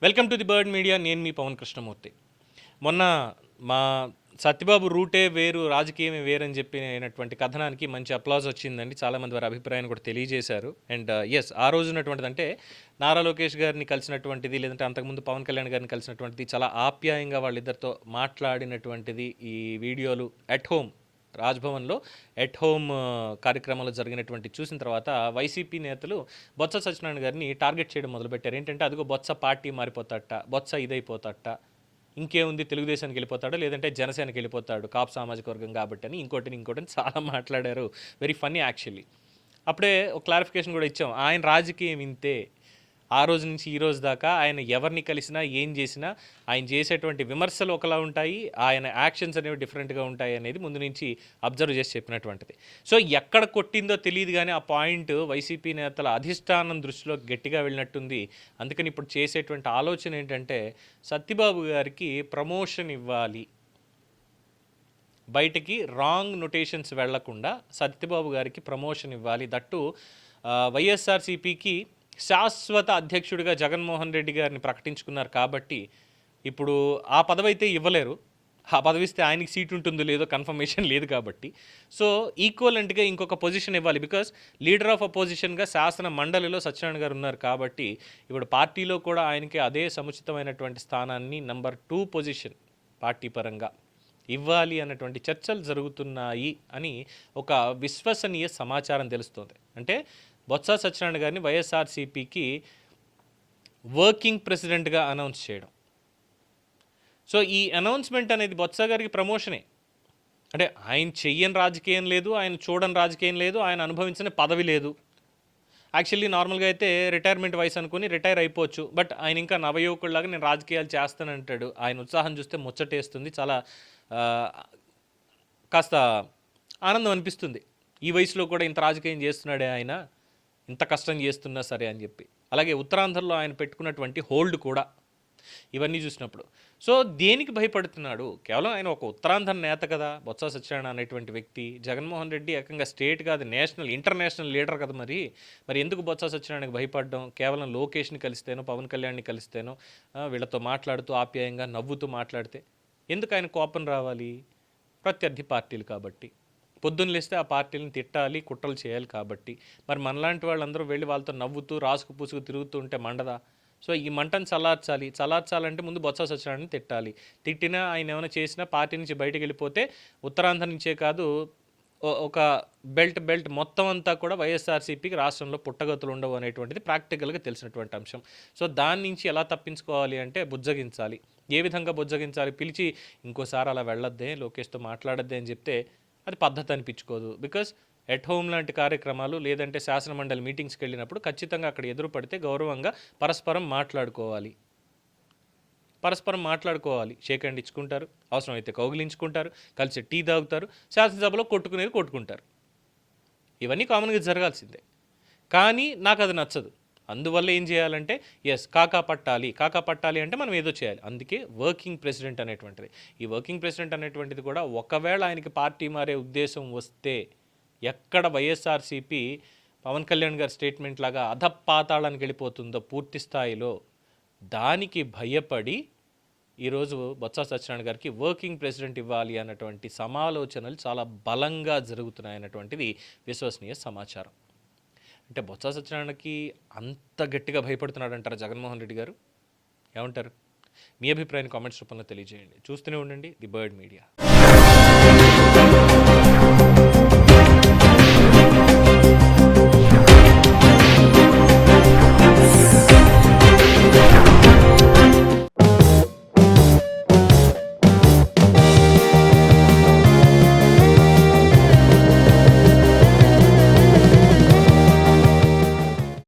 Welcome to the bird media. నేను మీ పవన్ కృష్ణమూర్తి. మొన్న మా సత్యబాబు రూటే వేరు, రాజకీయమే వేరని చెప్పినటువంటి కథనానికి మంచి అప్లాజ్ వచ్చిందండి. చాలామంది వారి అభిప్రాయాన్ని కూడా తెలియజేశారు. అండ్ ఎస్, ఆ రోజు ఉన్నటువంటిది అంటే నారా లోకేష్ గారిని కలిసినటువంటిది, లేదంటే అంతకుముందు పవన్ కళ్యాణ్ గారిని కలిసినటువంటిది, చాలా ఆప్యాయంగా వాళ్ళిద్దరితో మాట్లాడినటువంటిది ఈ వీడియోలు ఎట్ హోమ్ రాజ్భవన్లో ఎట్ హోమ్ కార్యక్రమంలో జరిగినటువంటి చూసిన తర్వాత వైసీపీ నేతలు బొత్స సత్యనారాయణ గారిని టార్గెట్ చేయడం మొదలుపెట్టారు. ఏంటంటే అదిగో బొత్స పార్టీ మారిపోతాడట, బొత్స ఇదైపోతాడట, ఇంకేముంది తెలుగుదేశానికి వెళ్ళిపోతాడు, లేదంటే జనసేనకి వెళ్ళిపోతాడు, కాపు సామాజిక వర్గం కాబట్టి అని ఇంకోటిని చాలా మాట్లాడారు. Very funny actually. అప్పుడే ఒక క్లారిఫికేషన్ కూడా ఇచ్చాం. ఆయన రాజకీయం ఇంతే, ఆ రోజు నుంచి ఈ రోజు దాకా ఆయన ఎవరిని కలిసినా ఏం చేసినా ఆయన చేసేటువంటి విమర్శలు ఒకలా ఉంటాయి, ఆయన యాక్షన్స్ అనేవి డిఫరెంట్గా ఉంటాయి అనేది ముందు నుంచి అబ్జర్వ్ చేసి చెప్పినటువంటిది. సో ఎక్కడ కొట్టిందో తెలియదు, కానీ ఆ పాయింట్ వైసీపీ నేతల అధిష్టానం దృష్టిలో గట్టిగా వెళ్ళినట్టుంది. అందుకని ఇప్పుడు చేసేటువంటి ఆలోచన ఏంటంటే సత్యబాబు గారికి ప్రమోషన్ ఇవ్వాలి, బయటికి రాంగ్ నొటేషన్స్ వెళ్లకుండా సత్యబాబు గారికి ప్రమోషన్ ఇవ్వాలి. దట్టు వైఎస్ఆర్సీపీకి శాశ్వత అధ్యక్షుడిగా జగన్మోహన్ రెడ్డి గారిని ప్రకటించుకున్నారు కాబట్టి ఇప్పుడు ఆ పదవి అయితే ఇవ్వలేరు. ఆ పదవి ఇస్తే ఆయనకి సీట్ ఉంటుందో లేదో కన్ఫర్మేషన్ లేదు కాబట్టి సో ఈక్వలెంట్గా ఇంకొక పొజిషన్ ఇవ్వాలి. బికాస్ లీడర్ ఆఫ్ అపోజిషన్గా శాసన మండలిలో సత్యనారాయణ గారు ఉన్నారు కాబట్టి ఇప్పుడు పార్టీలో కూడా ఆయనకి అదే సముచితమైనటువంటి స్థానాన్ని నంబర్ 2 పొజిషన్ పార్టీ పరంగా ఇవ్వాలి అన్నటువంటి చర్చలు జరుగుతున్నాయి అని ఒక విశ్వసనీయ సమాచారం తెలుస్తోంది. అంటే బొత్స సత్యనారాయణ గారిని వైఎస్ఆర్సీపీకి వర్కింగ్ ప్రెసిడెంట్గా అనౌన్స్ చేయడం. సో ఈ అనౌన్స్మెంట్ అనేది బొత్స గారికి ప్రమోషనే. అంటే ఆయన చెయ్యని రాజకీయం లేదు, ఆయన చూడని రాజకీయం లేదు, ఆయన అనుభవించిన పదవి లేదు. యాక్చువల్లీ నార్మల్గా అయితే రిటైర్మెంట్ వయసు అనుకుని రిటైర్ అయిపోవచ్చు, బట్ ఆయన ఇంకా నవయువకుడిలాగా నేను రాజకీయాలు చేస్తానంటాడు. ఆయన ఉత్సాహం చూస్తే ముచ్చటేస్తుంది, చాలా కాస్త ఆనందం అనిపిస్తుంది. ఈ వయసులో కూడా ఇంత రాజకీయం చేస్తున్నాడే ఆయన, ఇంత కష్టం చేస్తున్నా సరే అని చెప్పి. అలాగే ఉత్తరాంధ్రలో ఆయన పెట్టుకున్నటువంటి హోల్డ్ కూడా ఇవన్నీ చూసినప్పుడు సో దేనికి భయపడుతున్నాడు? కేవలం ఆయన ఒక ఉత్తరాంధ్ర నేత కదా బొత్స సత్యనారాయణ అనేటువంటి వ్యక్తి. జగన్మోహన్ రెడ్డి ఏకంగా స్టేట్ కాదు, నేషనల్ ఇంటర్నేషనల్ లీడర్ కదా. మరి ఎందుకు బొత్స సత్యనారాయణకి భయపడడం? కేవలం లోకేష్ని కలిస్తేనో పవన్ కళ్యాణ్ని కలిస్తేనో వీళ్ళతో మాట్లాడుతూ ఆప్యాయంగా నవ్వుతూ మాట్లాడితే ఎందుకు ఆయన కోపం రావాలి? ప్రత్యర్థి పార్టీలు కాబట్టి, పొద్దున్న లేస్తే ఆ పార్టీలను తిట్టాలి, కుట్రలు చేయాలి కాబట్టి. మరి మనలాంటి వాళ్ళందరూ వెళ్ళి వాళ్ళతో నవ్వుతూ రాసుకు పూసుకు తిరుగుతూ ఉంటే మండదా? సో ఈ మంటను చల్లార్చాలంటే ముందు బొత్స సత్యనారాయణని తిట్టాలి. తిట్టినా ఆయన ఏమైనా చేసినా పార్టీ నుంచి బయటకు వెళ్ళిపోతే ఉత్తరాంధ్ర నుంచే కాదు, ఒక బెల్ట్ మొత్తం అంతా కూడా వైఎస్ఆర్సీపీకి రాష్ట్రంలో పుట్టగతులు ఉండవు అనేటువంటిది ప్రాక్టికల్గా తెలిసినటువంటి అంశం. సో దాని నుంచి ఎలా తప్పించుకోవాలి అంటే బుజ్జగించాలి. ఏ విధంగా బుజ్జగించాలి? పిలిచి ఇంకోసారి అలా వెళ్ళొద్దే, లోకేష్తో మాట్లాడొద్దే అని చెప్తే అది పద్ధతి అనిపించుకోదు. బికాస్ ఎట్ హోమ్ లాంటి కార్యక్రమాలు లేదంటే శాసనమండలి మీటింగ్స్కి వెళ్ళినప్పుడు ఖచ్చితంగా అక్కడ ఎదురు పడితే గౌరవంగా పరస్పరం మాట్లాడుకోవాలి. షేక్ హ్యాండ్ ఇచ్చుకుంటారు, అవసరమైతే కౌగిలించుకుంటారు, కలిసి టీ తాగుతారు, శాసనసభలో కొట్టుకుంటారు. ఇవన్నీ కామన్గా జరగాల్సిందే. కానీ నాకు అది నచ్చదు. అందువల్ల ఏం చేయాలంటే కాకా పట్టాలి అంటే మనం ఏదో చేయాలి. అందుకే వర్కింగ్ ప్రెసిడెంట్ అనేటువంటిది. ఈ వర్కింగ్ ప్రెసిడెంట్ అనేటువంటిది కూడా ఒకవేళ ఆయనకి పార్టీ మారే ఉద్దేశం వస్తే ఎక్కడ వైఎస్ఆర్సీపీ పవన్ కళ్యాణ్ గారి స్టేట్మెంట్ లాగా అధపాతాళానికి వెళ్ళిపోతుందో పూర్తి స్థాయిలో, దానికి భయపడి ఈరోజు బొత్స సత్యనారాయణ గారికి వర్కింగ్ ప్రెసిడెంట్ ఇవ్వాలి అన్నటువంటి సమాలోచనలు చాలా బలంగా జరుగుతున్నాయన్నటువంటిది విశ్వసనీయ సమాచారం. అంటే బొత్స సత్యనారాయణకి అంత గట్టిగా భయపడుతున్నాడు అంటారా జగన్మోహన్ రెడ్డి గారు? ఏమంటారు? మీ అభిప్రాయాన్ని కామెంట్స్ రూపంలో తెలియజేయండి. చూస్తూనే ఉండండి ది బర్డ్ మీడియా.